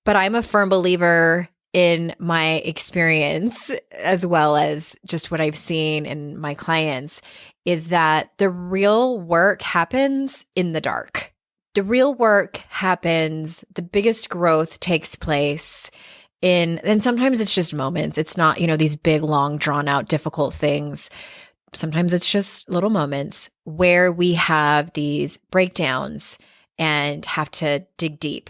But I'm a firm believer in my experience, as well as just what I've seen in my clients, is that the real work happens in the dark. The real work happens, the biggest growth takes place and sometimes it's just moments. It's not, these big, long, drawn out, difficult things. Sometimes it's just little moments where we have these breakdowns and have to dig deep.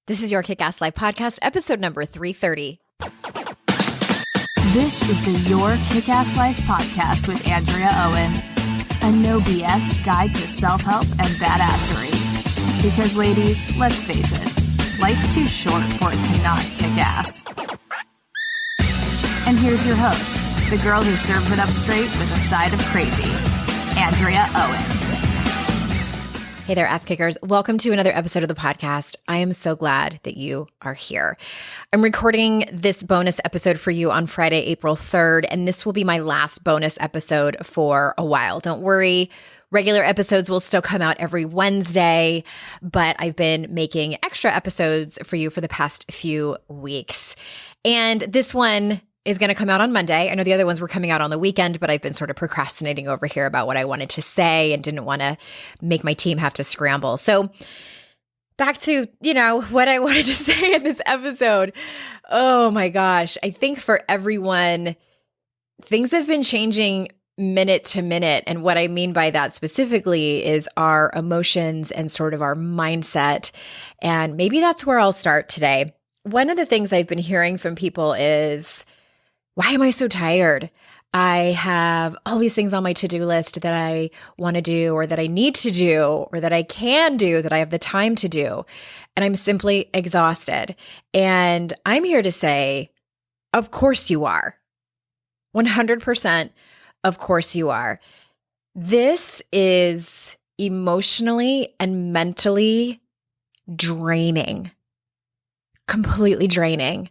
This is your Kick-Ass Life podcast, episode number 330. This is the Your Kick-Ass Life podcast with Andrea Owen, a no BS guide to self-help and badassery. Because ladies, let's face it, life's too short for it to not kick ass. And here's your host, the girl who serves it up straight with a side of crazy, Andrea Owen. Hey there, ass kickers. Welcome to another episode of the podcast. I am so glad that you are here. I'm recording this bonus episode for you on Friday, April 3rd, and this will be my last bonus episode for a while. Don't worry, regular episodes will still come out every Wednesday, but I've been making extra episodes for you for the past few weeks. And this one is going to come out on Monday. I know the other ones were coming out on the weekend, but I've been sort of procrastinating over here about what I wanted to say and didn't want to make my team have to scramble. So back to, what I wanted to say in this episode. Oh my gosh. I think for everyone, things have been changing minute to minute. And what I mean by that specifically is our emotions and sort of our mindset. And maybe that's where I'll start today. One of the things I've been hearing from people is, why am I so tired? I have all these things on my to-do list that I want to do or that I need to do or that I can do, that I have the time to do. And I'm simply exhausted. And I'm here to say, of course you are. 100%, of course you are. This is emotionally and mentally draining, completely draining.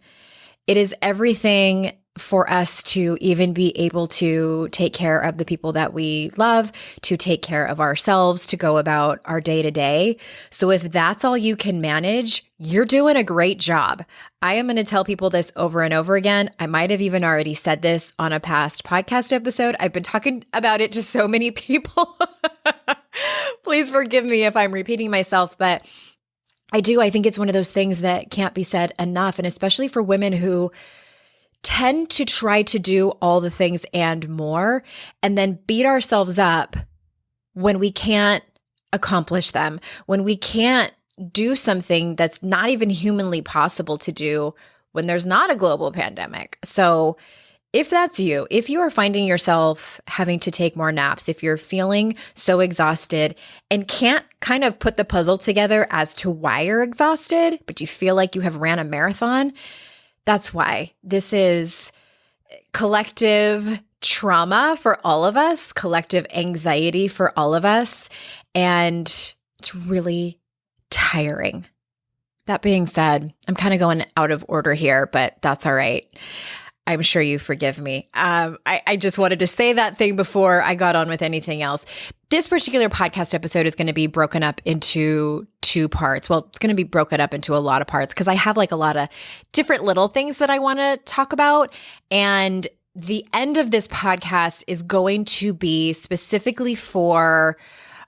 It is everything for us to even be able to take care of the people that we love, to take care of ourselves, to go about our day to day. So if that's all you can manage, you're doing a great job. I am going to tell people this over and over again. I might have even already said this on a past podcast episode. I've been talking about it to so many people. Please forgive me if I'm repeating myself, but I think it's one of those things that can't be said enough. And especially for women who tend to try to do all the things and more, and then beat ourselves up when we can't accomplish them, when we can't do something that's not even humanly possible to do when there's not a global pandemic. So if that's you, if you are finding yourself having to take more naps, if you're feeling so exhausted and can't kind of put the puzzle together as to why you're exhausted, but you feel like you have ran a marathon, that's why. This is collective trauma for all of us, collective anxiety for all of us, and it's really tiring. That being said, I'm kind of going out of order here, but that's all right. I'm sure you forgive me. I just wanted to say that thing before I got on with anything else. This particular podcast episode is going to be broken up into two parts. Well, it's going to be broken up into a lot of parts because I have like a lot of different little things that I want to talk about. And the end of this podcast is going to be specifically for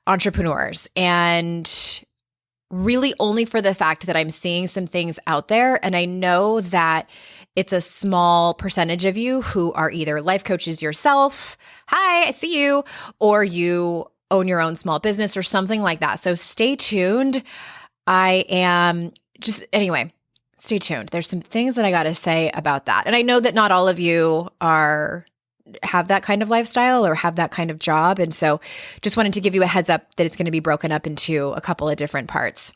entrepreneurs and really only for the fact that I'm seeing some things out there. And I know that it's a small percentage of you who are either life coaches yourself, hi, I see you, or you own your own small business or something like that. So stay tuned. Stay tuned. There's some things that I got to say about that. And I know that not all of you have that kind of lifestyle or have that kind of job. And so just wanted to give you a heads up that it's going to be broken up into a couple of different parts.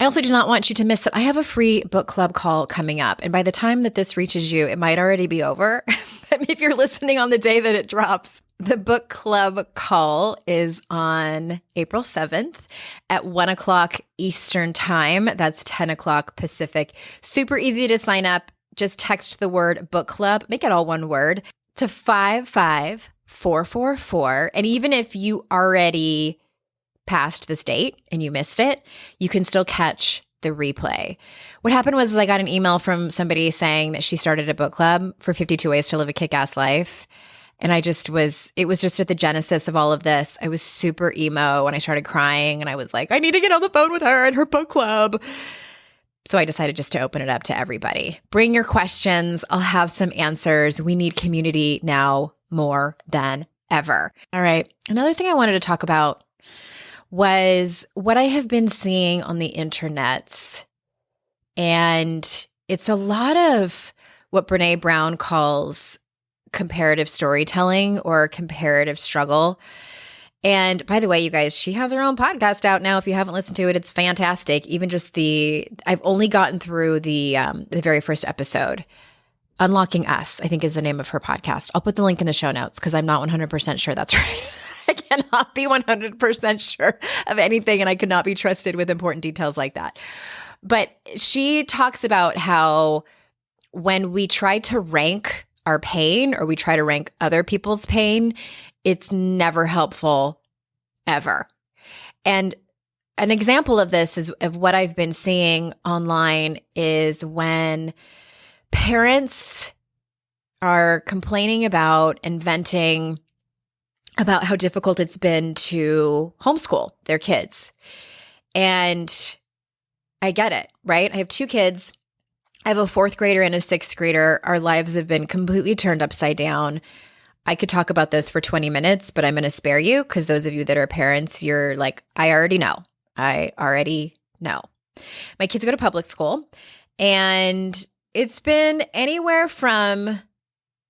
I also do not want you to miss that I have a free book club call coming up. And by the time that this reaches you, it might already be over. But if you're listening on the day that it drops, the book club call is on April 7th at 1 o'clock Eastern time. That's 10 o'clock Pacific. Super easy to sign up. Just text the word book club, make it all one word, to 55444. And even if you already past this date and you missed it, you can still catch the replay. What happened was I got an email from somebody saying that she started a book club for 52 Ways to Live a Kick-Ass Life. And it was just at the genesis of all of this. I was super emo and I started crying and I was like, I need to get on the phone with her and her book club. So I decided just to open it up to everybody. Bring your questions. I'll have some answers. We need community now more than ever. All right. Another thing I wanted to talk about was what I have been seeing on the internets. And it's a lot of what Brene Brown calls comparative storytelling or comparative struggle. And by the way, you guys, she has her own podcast out now. If you haven't listened to it, it's fantastic. Even just I've only gotten through the very first episode. Unlocking Us, I think is the name of her podcast. I'll put the link in the show notes because I'm not 100% sure that's right. I cannot be 100% sure of anything, and I could not be trusted with important details like that. But she talks about how when we try to rank our pain or we try to rank other people's pain, it's never helpful ever. And an example of this is of what I've been seeing online is when parents are complaining about and venting about how difficult it's been to homeschool their kids. And I get it, right? I have 2 kids. I have a 4th grader and a 6th grader. Our lives have been completely turned upside down. I could talk about this for 20 minutes, but I'm going to spare you because those of you that are parents, you're like, I already know. I already know. My kids go to public school, and it's been anywhere from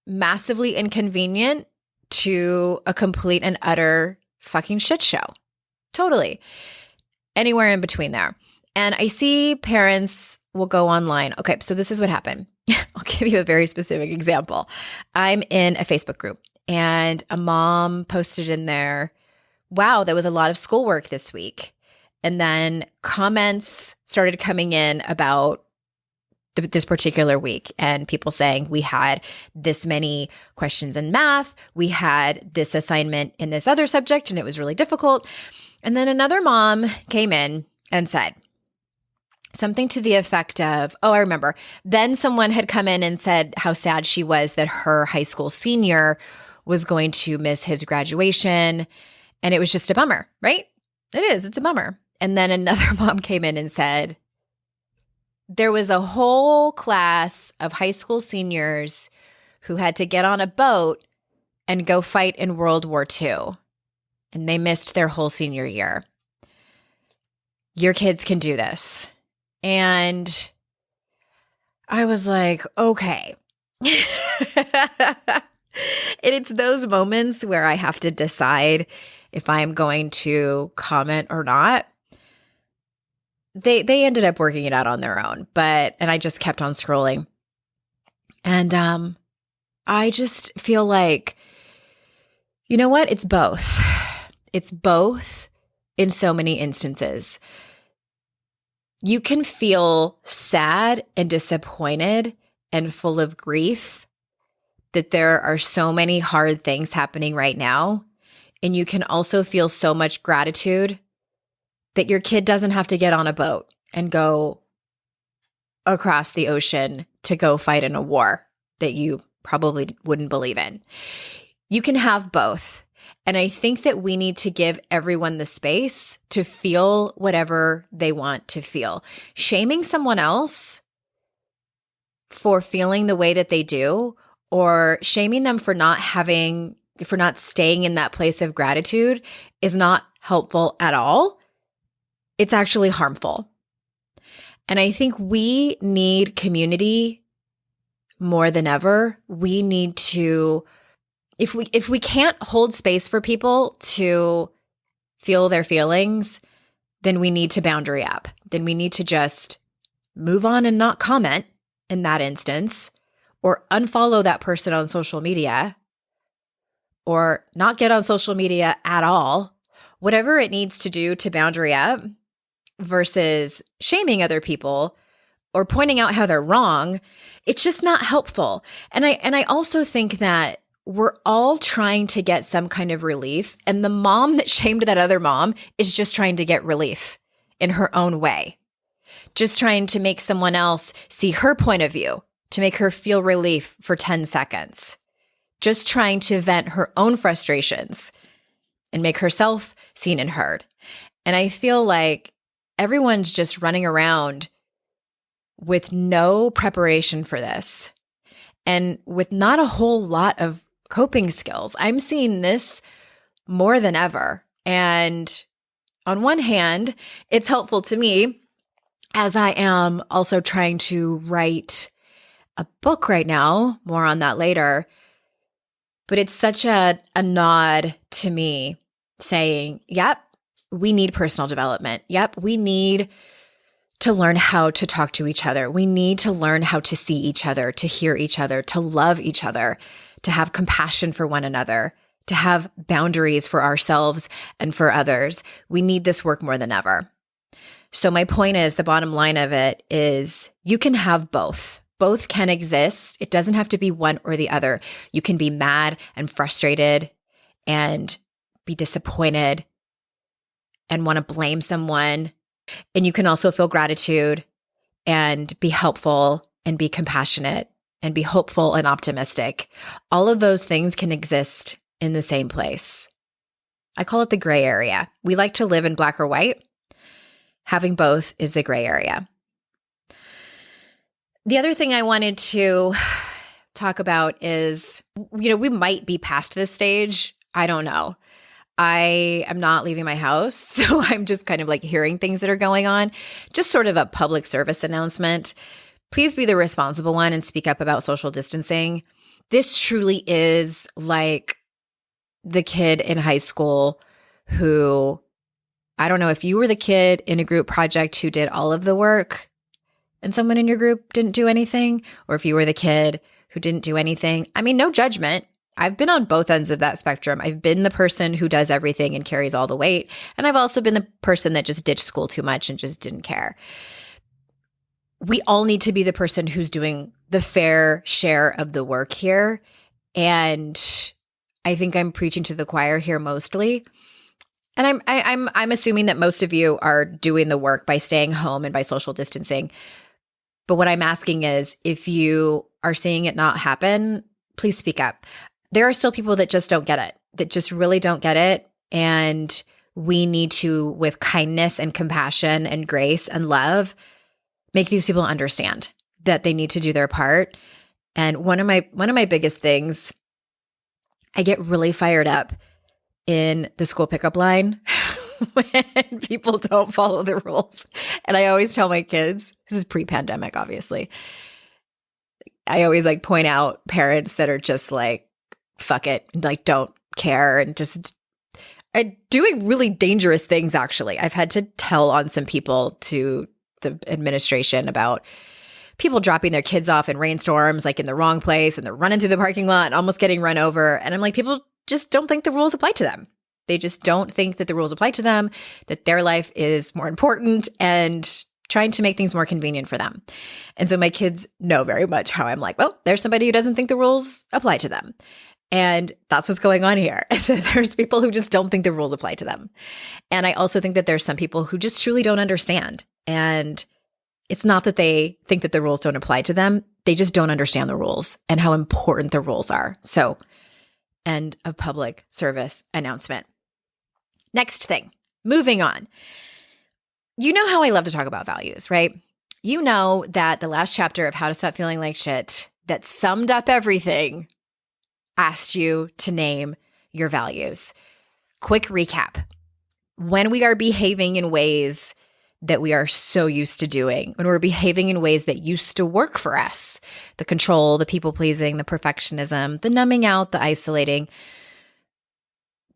massively inconvenient to a complete and utter fucking shit show. Totally. Anywhere in between there. And I see parents will go online. Okay, so this is what happened. I'll give you a very specific example. I'm in a Facebook group and a mom posted in there, wow, there was a lot of schoolwork this week. And then comments started coming in about this particular week and people saying we had this many questions in math, we had this assignment in this other subject, and it was really difficult. And then another mom came in and said something to the effect of, oh, I remember. Then someone had come in and said how sad she was that her high school senior was going to miss his graduation. And it was just a bummer, right? It is. It's a bummer. And then another mom came in and said, there was a whole class of high school seniors who had to get on a boat and go fight in World War II. And they missed their whole senior year. Your kids can do this. And I was like, okay. And it's those moments where I have to decide if I'm going to comment or not. They ended up working it out on their own, and I just kept on scrolling. And I just feel like, you know what? It's both. It's both in so many instances. You can feel sad and disappointed and full of grief that there are so many hard things happening right now. And you can also feel so much gratitude that your kid doesn't have to get on a boat and go across the ocean to go fight in a war that you probably wouldn't believe in. You can have both. And I think that we need to give everyone the space to feel whatever they want to feel. Shaming someone else for feeling the way that they do, or shaming them for not staying in that place of gratitude, is not helpful at all. It's actually harmful. And I think we need community more than ever. We need to, if we can't hold space for people to feel their feelings, then we need to boundary up. Then we need to just move on and not comment in that instance, or unfollow that person on social media, or not get on social media at all. Whatever it needs to do to boundary up, versus shaming other people or pointing out how they're wrong, it's just not helpful. And I also think that we're all trying to get some kind of relief. And the mom that shamed that other mom is just trying to get relief in her own way, just trying to make someone else see her point of view, to make her feel relief for 10 seconds, just trying to vent her own frustrations and make herself seen and heard. And I feel like everyone's just running around with no preparation for this and with not a whole lot of coping skills. I'm seeing this more than ever. And on one hand, it's helpful to me as I am also trying to write a book right now, more on that later. But it's such a nod to me saying, yep, we need personal development. Yep, we need to learn how to talk to each other. We need to learn how to see each other, to hear each other, to love each other, to have compassion for one another, to have boundaries for ourselves and for others. We need this work more than ever. So my point is, the bottom line of it is you can have both. Both can exist. It doesn't have to be one or the other. You can be mad and frustrated and be disappointed and want to blame someone. And you can also feel gratitude and be helpful and be compassionate and be hopeful and optimistic. All of those things can exist in the same place. I call it the gray area. We like to live in black or white. Having both is the gray area. The other thing I wanted to talk about is, we might be past this stage. I don't know. I am not leaving my house, so I'm just kind of like hearing things that are going on. Just sort of a public service announcement. Please be the responsible one and speak up about social distancing. This truly is like the kid in high school who, I don't know if you were the kid in a group project who did all of the work and someone in your group didn't do anything, or if you were the kid who didn't do anything. I mean, no judgment. I've been on both ends of that spectrum. I've been the person who does everything and carries all the weight. And I've also been the person that just ditched school too much and just didn't care. We all need to be the person who's doing the fair share of the work here. And I think I'm preaching to the choir here mostly. And I'm assuming that most of you are doing the work by staying home and by social distancing. But what I'm asking is, if you are seeing it not happen, please speak up. There are still people that just don't get it, that just really don't get it. And we need to, with kindness and compassion and grace and love, make these people understand that they need to do their part. And one of my biggest things, I get really fired up in the school pickup line when people don't follow the rules. And I always tell my kids, this is pre-pandemic, obviously, I always point out parents that are just like, fuck it, don't care and just doing really dangerous things, actually. I've had to tell on some people to the administration about people dropping their kids off in rainstorms, in the wrong place, and they're running through the parking lot and almost getting run over. And I'm like, people just don't think the rules apply to them. They just don't think that the rules apply to them, that their life is more important, and trying to make things more convenient for them. And so my kids know very much how I'm like, well, there's somebody who doesn't think the rules apply to them. And that's what's going on here. So there's people who just don't think the rules apply to them. And I also think that there's some people who just truly don't understand. And it's not that they think that the rules don't apply to them. They just don't understand the rules and how important the rules are. So, end of public service announcement. Next thing, moving on. You know how I love to talk about values, right? You know that the last chapter of How to Stop Feeling Like Shit that summed up everything asked you to name your values. Quick recap. When we are behaving in ways that we are so used to doing, when we're behaving in ways that used to work for us, the control, the people-pleasing, the perfectionism, the numbing out, the isolating,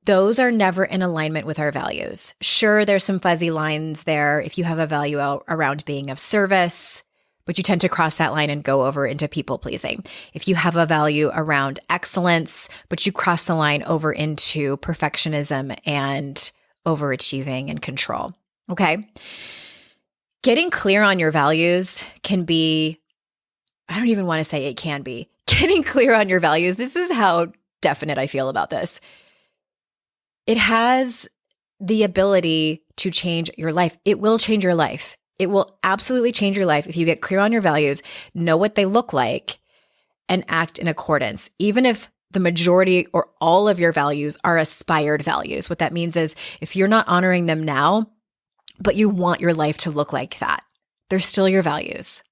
those are never in alignment with our values. Sure, there's some fuzzy lines there if you have a value around being of service, but you tend to cross that line and go over into people-pleasing. If you have a value around excellence, but you cross the line over into perfectionism and overachieving and control. Okay? Getting clear on your values can be, I don't even want to say it can be. Getting clear on your values, this is how definite I feel about this. It has the ability to change your life. It will change your life. It will absolutely change your life if you get clear on your values, know what they look like, and act in accordance. Even if the majority or all of your values are aspired values. What that means is if you're not honoring them now, but you want your life to look like that, they're still your values.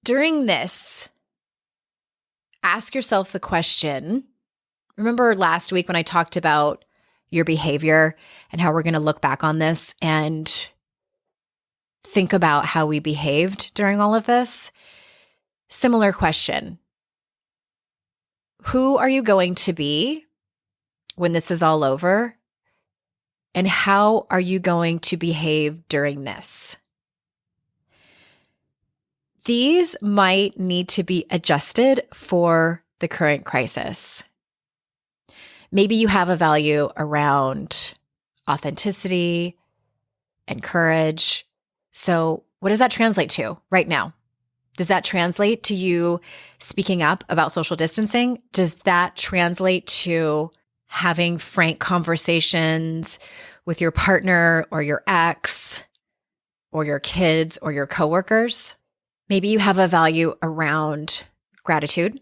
During this, ask yourself the question. Remember last week when I talked about your behavior and how we're going to look back on this and think about how we behaved during all of this? Similar question. Who are you going to be when this is all over? And how are you going to behave during this? These might need to be adjusted for the current crisis. Maybe you have a value around authenticity and courage. So what does that translate to right now? Does that translate to you speaking up about social distancing? Does that translate to having frank conversations with your partner or your ex or your kids or your coworkers? Maybe you have a value around gratitude.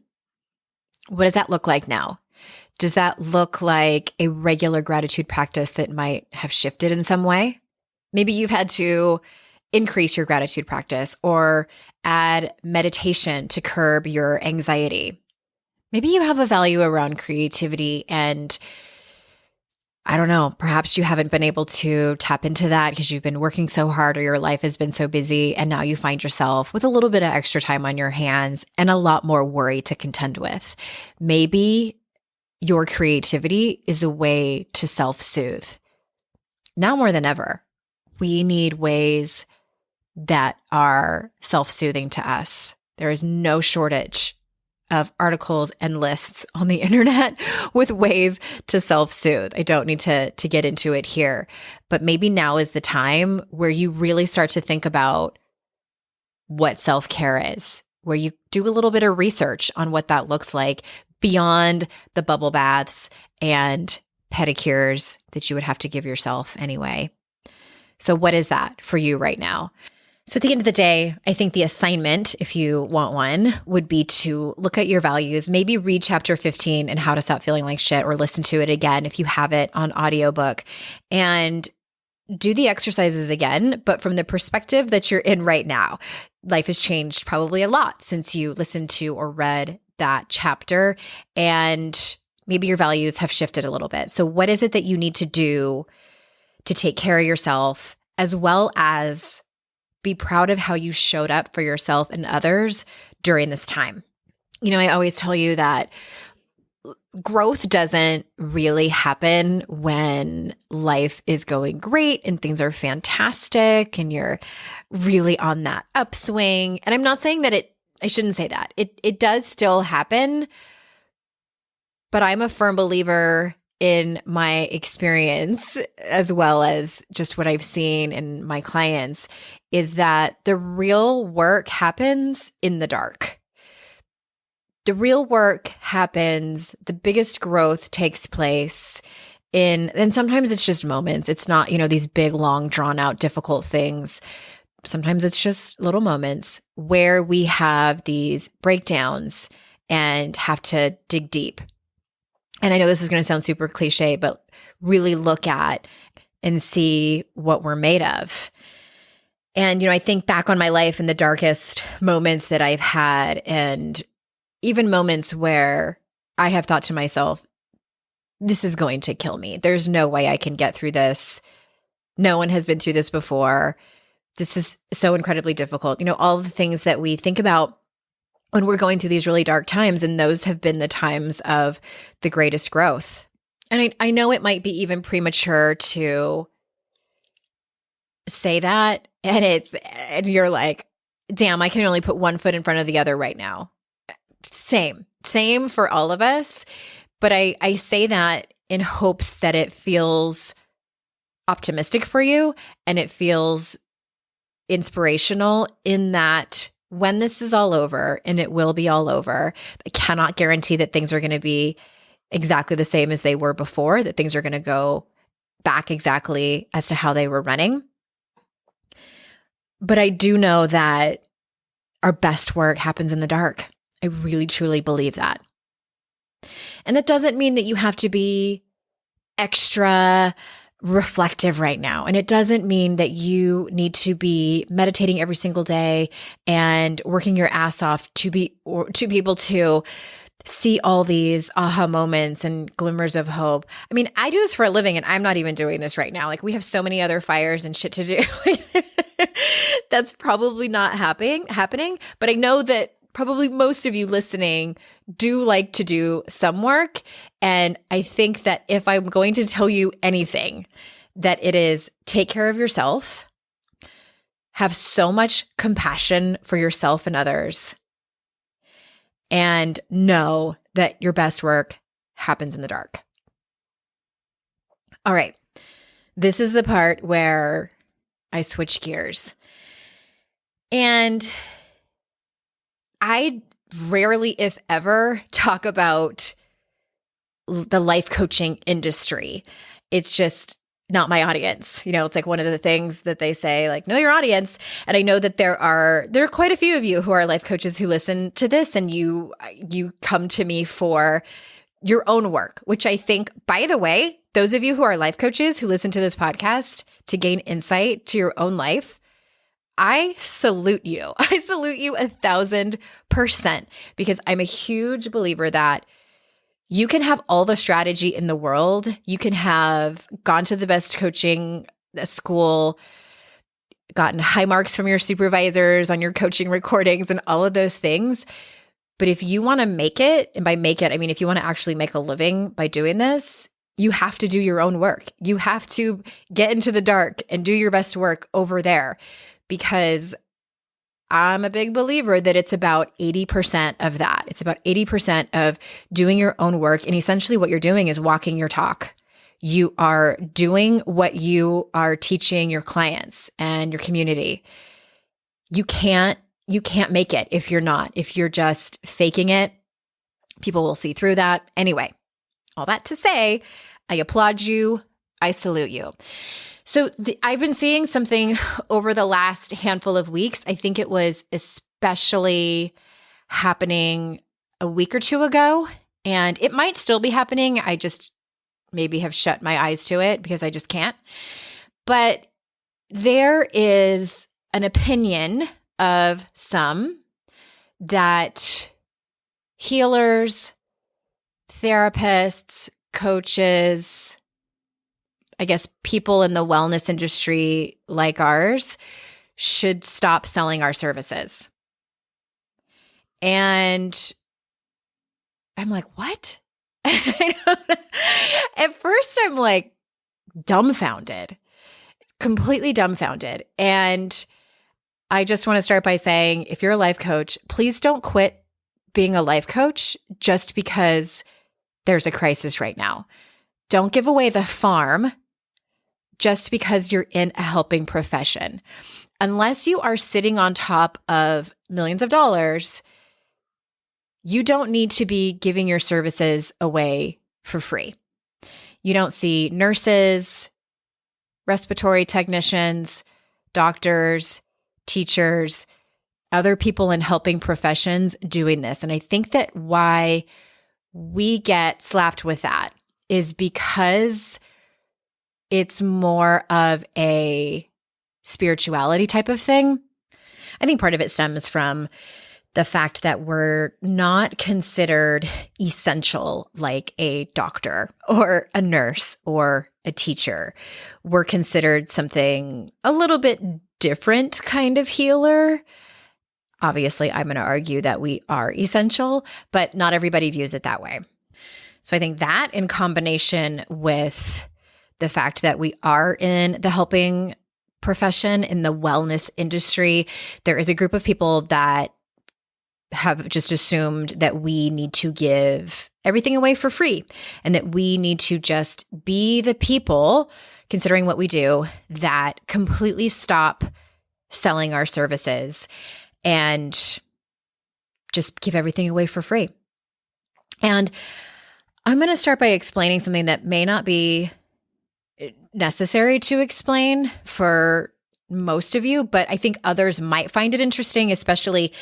What does that look like now? Does that look like a regular gratitude practice that might have shifted in some way? Maybe you've had to increase your gratitude practice or add meditation to curb your anxiety. Maybe you have a value around creativity and I don't know, perhaps you haven't been able to tap into that because you've been working so hard or your life has been so busy and now you find yourself with a little bit of extra time on your hands and a lot more worry to contend with. Maybe your creativity is a way to self-soothe. Now more than ever, we need ways that are self-soothing to us. There is no shortage of articles and lists on the internet with ways to self-soothe. I don't need to get into it here, but maybe now is the time where you really start to think about what self-care is, where you do a little bit of research on what that looks like beyond the bubble baths and pedicures that you would have to give yourself anyway. So what is that for you right now? So at the end of the day, I think the assignment, if you want one, would be to look at your values, maybe read chapter 15 and How to Stop Feeling Like Shit, or listen to it again if you have it on audiobook, and do the exercises again, but from the perspective that you're in right now. Life has changed probably a lot since you listened to or read that chapter, and maybe your values have shifted a little bit. So what is it that you need to do to take care of yourself, as well as be proud of how you showed up for yourself and others during this time? You know, I always tell you that growth doesn't really happen when life is going great and things are fantastic and you're really on that upswing. And I'm not saying that I shouldn't say that. It does still happen, but I'm a firm believer in my experience, as well as just what I've seen in my clients, is that the real work happens in the dark. The real work happens, the biggest growth takes place and sometimes it's just moments. It's not, these big, long, drawn out, difficult things. Sometimes it's just little moments where we have these breakdowns and have to dig deep. And I know this is going to sound super cliche, but really look at and see what we're made of. And, I think back on my life and the darkest moments that I've had, and even moments where I have thought to myself, this is going to kill me. There's no way I can get through this. No one has been through this before. This is so incredibly difficult. All the things that we think about when we're going through these really dark times, and those have been the times of the greatest growth. And I know it might be even premature to say that, and you're like, damn, I can only put one foot in front of the other right now. Same for all of us. But I say that in hopes that it feels optimistic for you and it feels inspirational, in that when this is all over, and it will be all over, I cannot guarantee that things are going to be exactly the same as they were before, that things are going to go back exactly as to how they were running. But I do know that our best work happens in the dark. I really, truly believe that. And that doesn't mean that you have to be extra reflective right now. And it doesn't mean that you need to be meditating every single day and working your ass off to be able to see all these aha moments and glimmers of hope. I mean, I do this for a living and I'm not even doing this right now. Like, we have so many other fires and shit to do. That's probably not happening. But I know that probably most of you listening do like to do some work. And I think that if I'm going to tell you anything, that it is take care of yourself, have so much compassion for yourself and others, and know that your best work happens in the dark. All right. This is the part where I switch gears. And I rarely, if ever, talk about the life coaching industry. It's just not my audience. You know, it's like one of the things that they say, like, know your audience. And I know that there are quite a few of you who are life coaches who listen to this, and you come to me for your own work, which I think, by the way, those of you who are life coaches who listen to this podcast to gain insight to your own life, I salute you. I salute you 1,000%, because I'm a huge believer that you can have all the strategy in the world. You can have gone to the best coaching school, gotten high marks from your supervisors on your coaching recordings and all of those things. But if you want to make it, and by make it, I mean if you want to actually make a living by doing this, you have to do your own work. You have to get into the dark and do your best work over there. Because I'm a big believer that it's about 80% of that. It's about 80% of doing your own work. And essentially what you're doing is walking your talk. You are doing what you are teaching your clients and your community. You can't make it if you're not. If you're just faking it, people will see through that. Anyway, all that to say, I applaud you. I salute you. So I've been seeing something over the last handful of weeks. I think it was especially happening a week or two ago, and it might still be happening. I just maybe have shut my eyes to it because I just can't. But there is an opinion of some that healers, therapists, coaches, I guess people in the wellness industry like ours should stop selling our services. And I'm like, what? At first, I'm like dumbfounded, completely dumbfounded. And I just want to start by saying, if you're a life coach, please don't quit being a life coach just because there's a crisis right now. Don't give away the farm just because you're in a helping profession. Unless you are sitting on top of millions of dollars, you don't need to be giving your services away for free. You don't see nurses, respiratory technicians, doctors, teachers, other people in helping professions doing this. And I think that why we get slapped with that is because it's more of a spirituality type of thing. I think part of it stems from the fact that we're not considered essential like a doctor or a nurse or a teacher. We're considered something a little bit different kind of healer. Obviously, I'm going to argue that we are essential, but not everybody views it that way. So I think that in combination with the fact that we are in the helping profession, in the wellness industry, there is a group of people that have just assumed that we need to give everything away for free and that we need to just be the people, considering what we do, that completely stop selling our services. and just give everything away for free. And I'm going to start by explaining something that may not be necessary to explain for most of you, but I think others might find it interesting, especially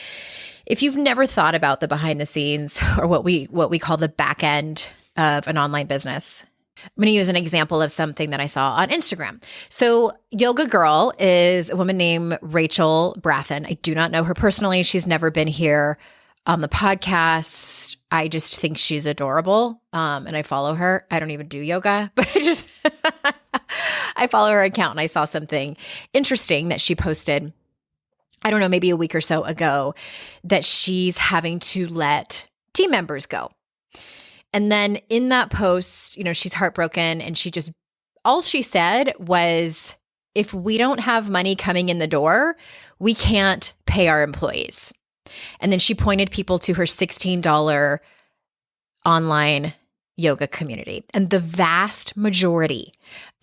if you've never thought about the behind the scenes or what we call the back end of an online business. I'm going to use an example of something that I saw on Instagram. So Yoga Girl is a woman named Rachel Brathen. I do not know her personally. She's never been here on the podcast. I just think she's adorable. And I follow her. I don't even do yoga, but I follow her account, and I saw something interesting that she posted, I don't know, maybe a week or so ago, that she's having to let team members go. And then in that post, she's heartbroken, and all she said was, if we don't have money coming in the door, we can't pay our employees. And then she pointed people to her $16 online yoga community. And the vast majority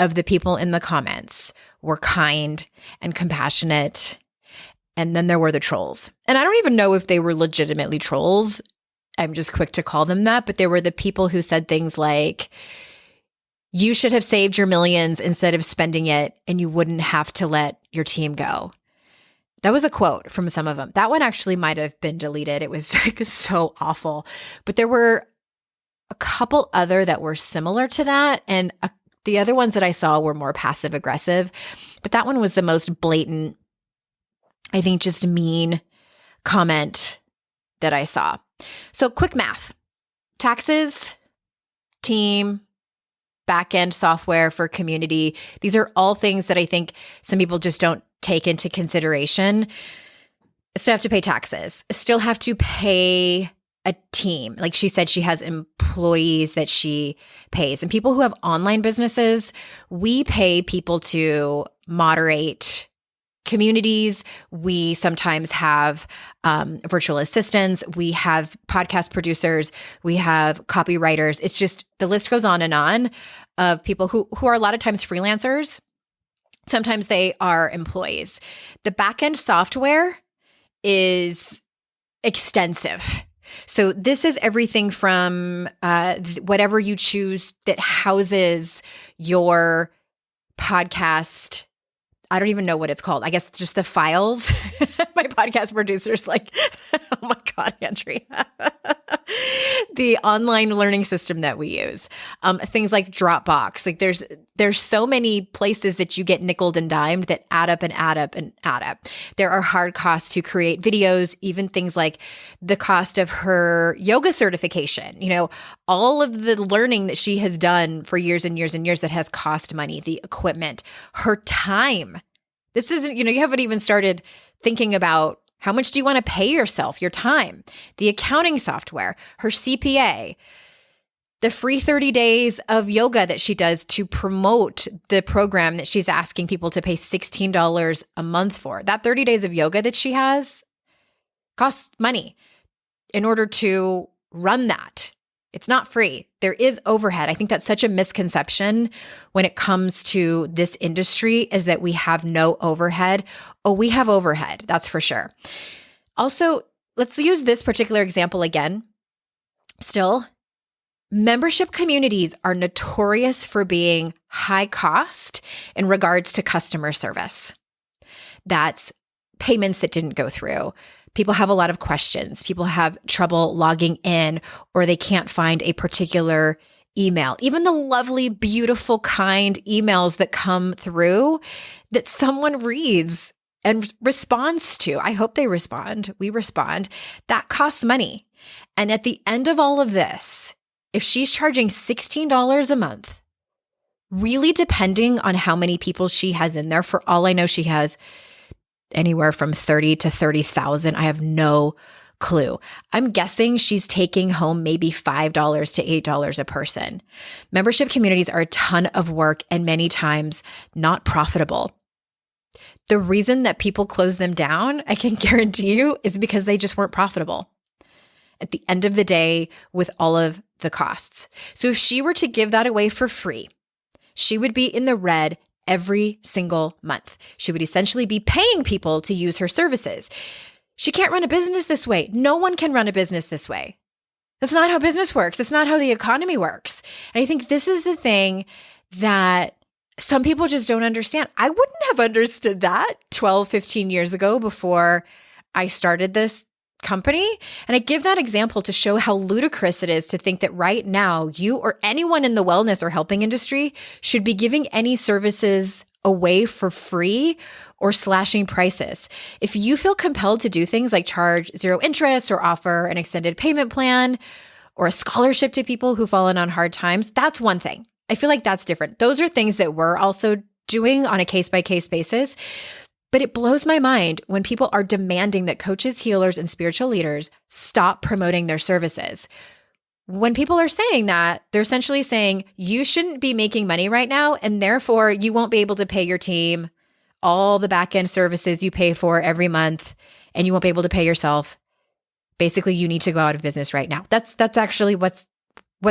of the people in the comments were kind and compassionate. And then there were the trolls. And I don't even know if they were legitimately trolls. I'm just quick to call them that. But there were the people who said things like, you should have saved your millions instead of spending it, and you wouldn't have to let your team go. That was a quote from some of them. That one actually might have been deleted. It was so awful. But there were a couple other that were similar to that. And the other ones that I saw were more passive aggressive. But that one was the most blatant, I think, just mean comment that I saw. So quick math: taxes, team, back-end software for community. These are all things that I think some people just don't take into consideration. Still have to pay taxes, still have to pay a team. Like she said, she has employees that she pays. And people who have online businesses, we pay people to moderate communities. We sometimes have virtual assistants. We have podcast producers. We have copywriters. It's just, the list goes on of people who are a lot of times freelancers. Sometimes they are employees. The backend software is extensive. So this is everything from whatever you choose that houses your podcast. I don't even know what it's called. I guess it's just the files. My podcast producer's like, oh my God, Andrea. The online learning system that we use. Things like Dropbox. Like there's so many places that you get nickeled and dimed that add up and add up and add up. There are hard costs to create videos, even things like the cost of her yoga certification. All of the learning that she has done for years and years and years that has cost money, the equipment, her time. This isn't, you haven't even started thinking about how much do you want to pay yourself, your time, the accounting software, her CPA, the free 30 days of yoga that she does to promote the program that she's asking people to pay $16 a month for. That 30 days of yoga that she has costs money in order to run that. It's not free. There is overhead. I think that's such a misconception when it comes to this industry, is that we have no overhead. Oh, we have overhead. That's for sure. Also, let's use this particular example again. Still, membership communities are notorious for being high cost in regards to customer service. That's payments that didn't go through. People have a lot of questions. People have trouble logging in, or they can't find a particular email. Even the lovely, beautiful, kind emails that come through that someone reads and responds to. I hope they respond. We respond. That costs money. And at the end of all of this, if she's charging $16 a month, really depending on how many people she has in there, for all I know, she has anywhere from 30 to 30,000. I have no clue. I'm guessing she's taking home maybe $5 to $8 a person. Membership communities are a ton of work and many times not profitable. The reason that people close them down, I can guarantee you, is because they just weren't profitable at the end of the day with all of the costs. So if she were to give that away for free, she would be in the red every single month. She would essentially be paying people to use her services. She can't run a business this way. No one can run a business this way. That's not how business works. It's not how the economy works. And I think this is the thing that some people just don't understand. I wouldn't have understood that 12, 15 years ago before I started this company. And I give that example to show how ludicrous it is to think that right now you or anyone in the wellness or helping industry should be giving any services away for free or slashing prices. If you feel compelled to do things like charge zero interest or offer an extended payment plan or a scholarship to people who've fallen on hard times, that's one thing. I feel like that's different. Those are things that we're also doing on a case-by-case basis. But it blows my mind when people are demanding that coaches, healers, and spiritual leaders stop promoting their services. When people are saying that, they're essentially saying you shouldn't be making money right now, and therefore you won't be able to pay your team all the back-end services you pay for every month, and you won't be able to pay yourself. Basically, you need to go out of business right now. That's actually what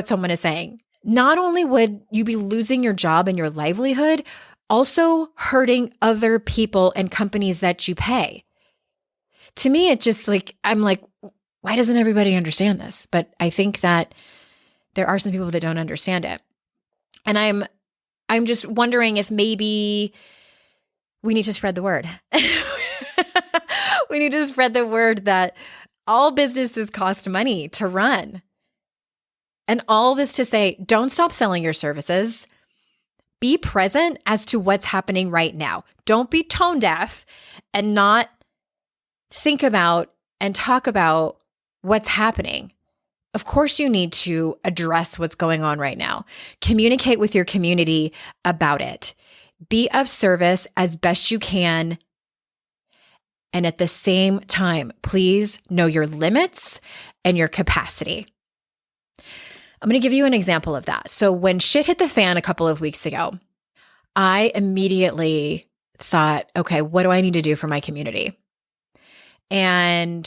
someone is saying. Not only would you be losing your job and your livelihood, also hurting other people and companies that you pay. To me, it just I'm like, why doesn't everybody understand this? But I think that there are some people that don't understand it. And I'm just wondering if maybe we need to spread the word. We need to spread the word that all businesses cost money to run. And all this to say, don't stop selling your services. Be present as to what's happening right now. Don't be tone deaf and not think about and talk about what's happening. Of course, you need to address what's going on right now. Communicate with your community about it. Be of service as best you can. And at the same time, please know your limits and your capacity. I'm going to give you an example of that. So when shit hit the fan a couple of weeks ago, I immediately thought, okay, what do I need to do for my community? And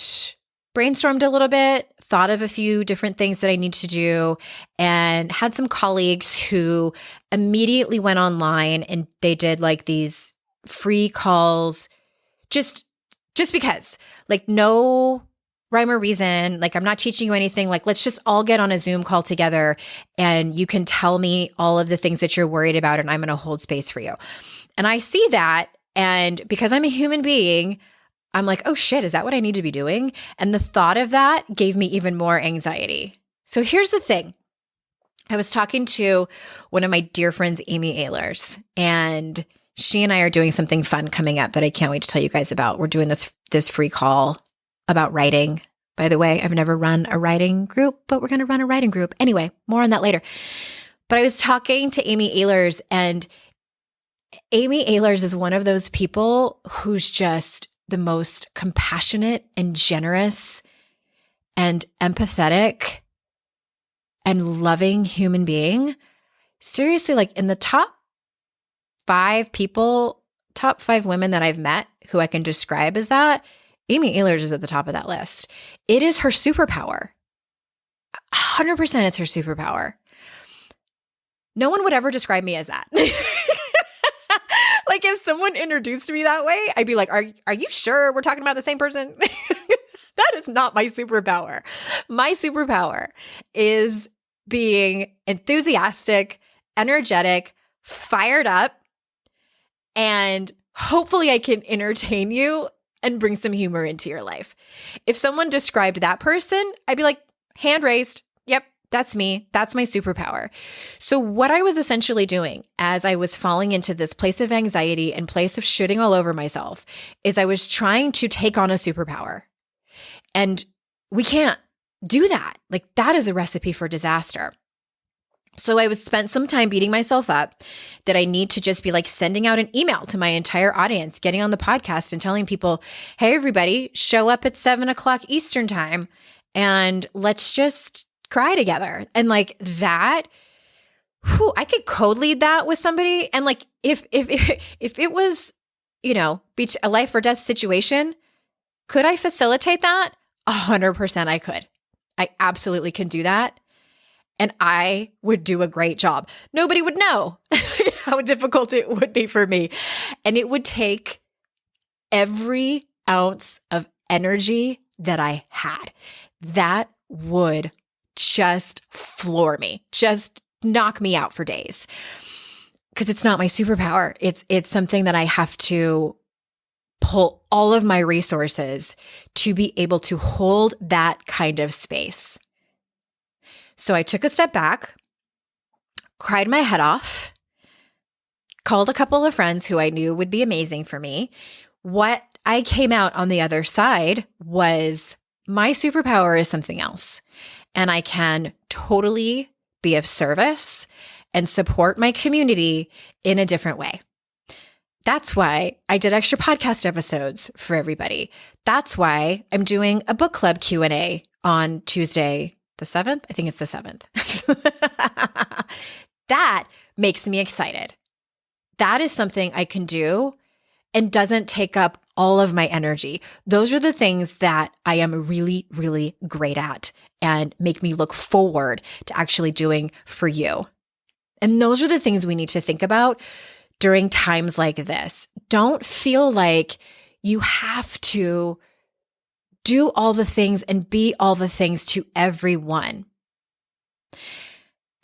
brainstormed a little bit, thought of a few different things that I need to do, and had some colleagues who immediately went online and they did like these free calls just because, like, no rhyme or reason. Like, I'm not teaching you anything. Like, let's just all get on a Zoom call together and you can tell me all of the things that you're worried about and I'm going to hold space for you. And I see that. And because I'm a human being, I'm like, oh shit, is that what I need to be doing? And the thought of that gave me even more anxiety. So here's the thing. I was talking to one of my dear friends, Amy Ehlers, and she and I are doing something fun coming up that I can't wait to tell you guys about. We're doing this free call about writing. By the way, I've never run a writing group, but we're going to run a writing group. Anyway, more on that later. But I was talking to Amy Ehlers, and Amy Ehlers is one of those people who's just the most compassionate and generous and empathetic and loving human being. Seriously, like in the top 5 women that I've met who I can describe as that, Amy Ehlers is at the top of that list. It is her superpower. 100% it's her superpower. No one would ever describe me as that. Like if someone introduced me that way, I'd be like, are you sure we're talking about the same person? That is not my superpower. My superpower is being enthusiastic, energetic, fired up, and hopefully I can entertain you and bring some humor into your life. If someone described that person, I'd be like, hand raised. Yep, that's me. That's my superpower. So what I was essentially doing as I was falling into this place of anxiety and place of shitting all over myself is I was trying to take on a superpower. And we can't do that. Like that is a recipe for disaster. So I spent some time beating myself up that I need to just be like sending out an email to my entire audience, getting on the podcast and telling people, hey, everybody, show up at 7:00 Eastern time and let's just cry together. And like that, I could code lead that with somebody. And like, if it was, a life or death situation, could I facilitate that? 100% I could. I absolutely can do that. And I would do a great job. Nobody would know how difficult it would be for me. And it would take every ounce of energy that I had. That would just floor me, just knock me out for days. Because it's not my superpower. It's something that I have to pull all of my resources to be able to hold that kind of space. So I took a step back, cried my head off, called a couple of friends who I knew would be amazing for me. What I came out on the other side was my superpower is something else, and I can totally be of service and support my community in a different way. That's why I did extra podcast episodes for everybody. That's why I'm doing a book club Q&A on Tuesday, the 7th. I think it's the 7th. That makes me excited. That is something I can do and doesn't take up all of my energy. Those are the things that I am really, really great at and make me look forward to actually doing for you. And those are the things we need to think about during times like this. Don't feel like you have to do all the things and be all the things to everyone.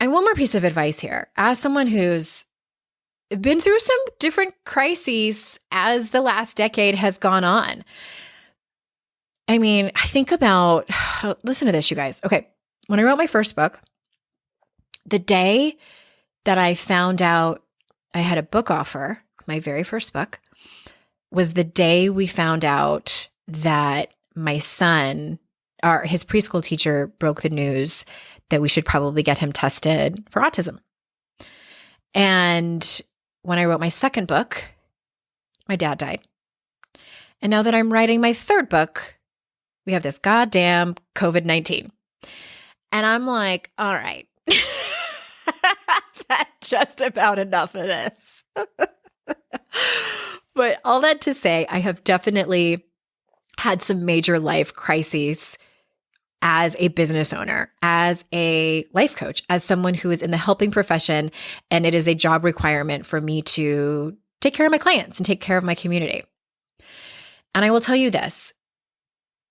And one more piece of advice here. As someone who's been through some different crises as the last decade has gone on. I mean, I think about, listen to this, you guys. Okay, when I wrote my first book, the day that I found out I had a book offer, my very first book, was the day we found out that my son, his preschool teacher, broke the news that we should probably get him tested for autism. And when I wrote my second book, my dad died. And now that I'm writing my third book, we have this goddamn COVID-19. And I'm like, all right, that's just about enough of this. But all that to say, I have definitely had some major life crises as a business owner, as a life coach, as someone who is in the helping profession, and it is a job requirement for me to take care of my clients and take care of my community. And I will tell you this,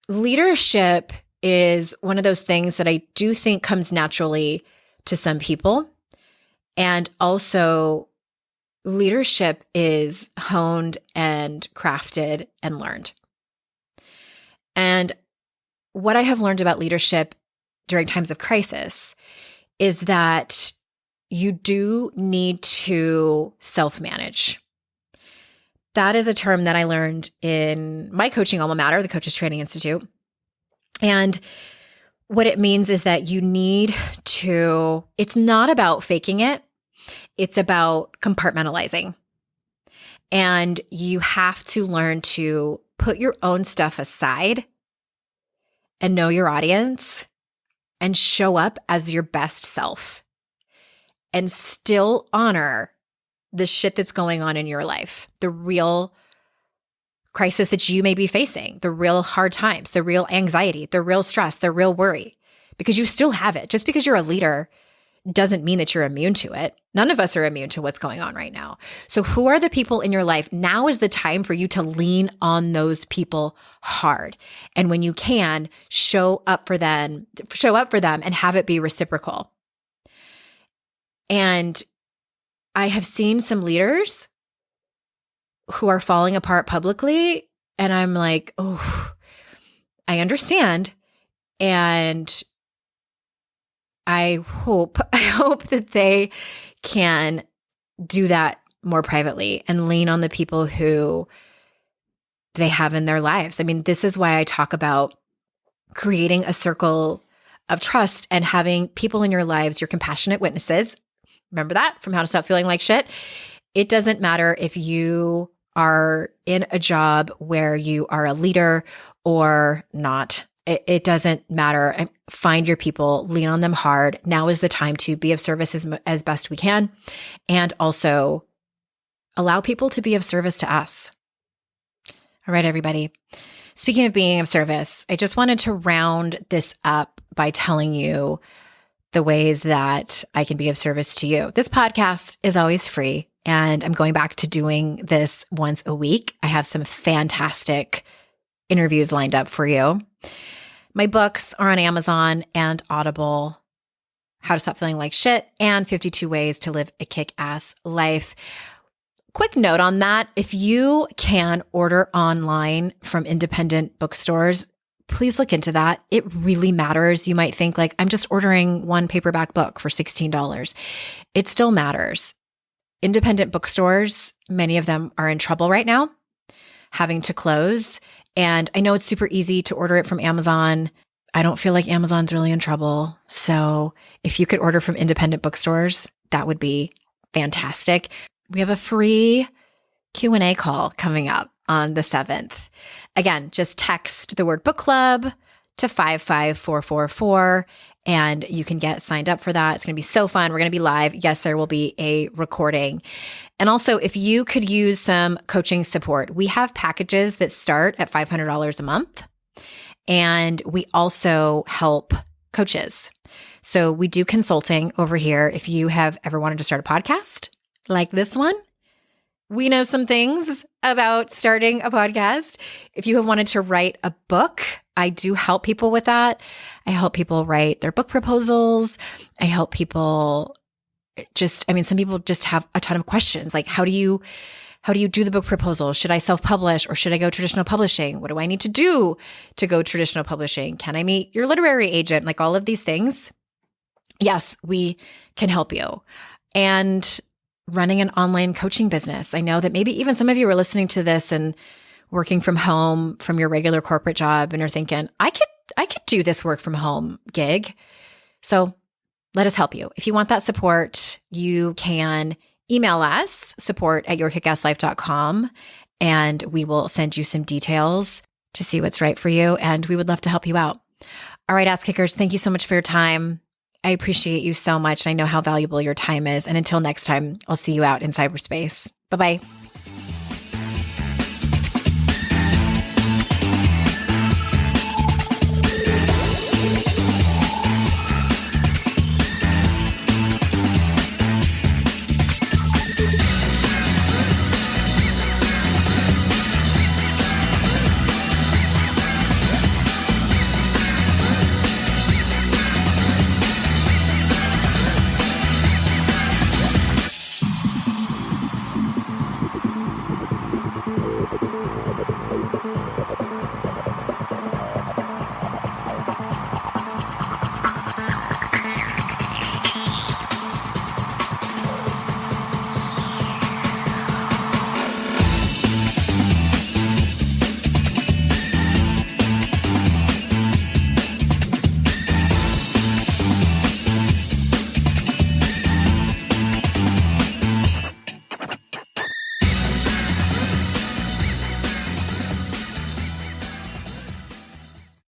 leadership is one of those things that I do think comes naturally to some people. And also, leadership is honed and crafted and learned. And what I have learned about leadership during times of crisis is that you do need to self-manage. That is a term that I learned in my coaching alma mater, the Coaches Training Institute. And what it means is that you need to, it's not about faking it. It's about compartmentalizing. And you have to learn to put your own stuff aside and know your audience and show up as your best self and still honor the shit that's going on in your life, the real crisis that you may be facing, the real hard times, the real anxiety, the real stress, the real worry, because you still have it. Just because you're a leader doesn't mean that you're immune to it. None of us are immune to what's going on right now. So who are the people in your life? Now is the time for you to lean on those people hard. And when you can, show up for them and have it be reciprocal. And I have seen some leaders who are falling apart publicly, and I'm like, oh, I understand. And I hope that they can do that more privately and lean on the people who they have in their lives. I mean, this is why I talk about creating a circle of trust and having people in your lives, your compassionate witnesses. Remember that from How to Stop Feeling Like Shit? It doesn't matter if you are in a job where you are a leader or not. It doesn't matter. Find your people, lean on them hard. Now is the time to be of service as best we can, and also allow people to be of service to us. All right, everybody. Speaking of being of service, I just wanted to round this up by telling you the ways that I can be of service to you. This podcast is always free, and I'm going back to doing this once a week. I have some fantastic interviews lined up for you. My books are on Amazon and Audible. How to Stop Feeling Like Shit and 52 Ways to Live a Kick-Ass Life. Quick note on that. If you can order online from independent bookstores, please look into that. It really matters. You might think like, I'm just ordering one paperback book for $16. It still matters. Independent bookstores, many of them are in trouble right now, having to close. And I know it's super easy to order it from Amazon. I don't feel like Amazon's really in trouble. So if you could order from independent bookstores, that would be fantastic. We have a free Q&A call coming up on the 7th. Again, just text the word book club to 55444 and you can get signed up for that. It's going to be so fun. We're going to be live. Yes, there will be a recording. And also, if you could use some coaching support, we have packages that start at $500 a month. And we also help coaches. So we do consulting over here. If you have ever wanted to start a podcast like this one, we know some things about starting a podcast. If you have wanted to write a book, I do help people with that. I help people write their book proposals. I help people some people just have a ton of questions. Like, how do you do the book proposal? Should I self-publish or should I go traditional publishing? What do I need to do to go traditional publishing? Can I meet your literary agent? Like all of these things. Yes, we can help you. And running an online coaching business. I know that maybe even some of you are listening to this and working from home from your regular corporate job and you're thinking, I could do this work from home gig. So let us help you. If you want that support, you can email us, support@yourkickasslife.com, and we will send you some details to see what's right for you. And we would love to help you out. All right, ass kickers, thank you so much for your time. I appreciate you so much. I know how valuable your time is. And until next time, I'll see you out in cyberspace. Bye-bye.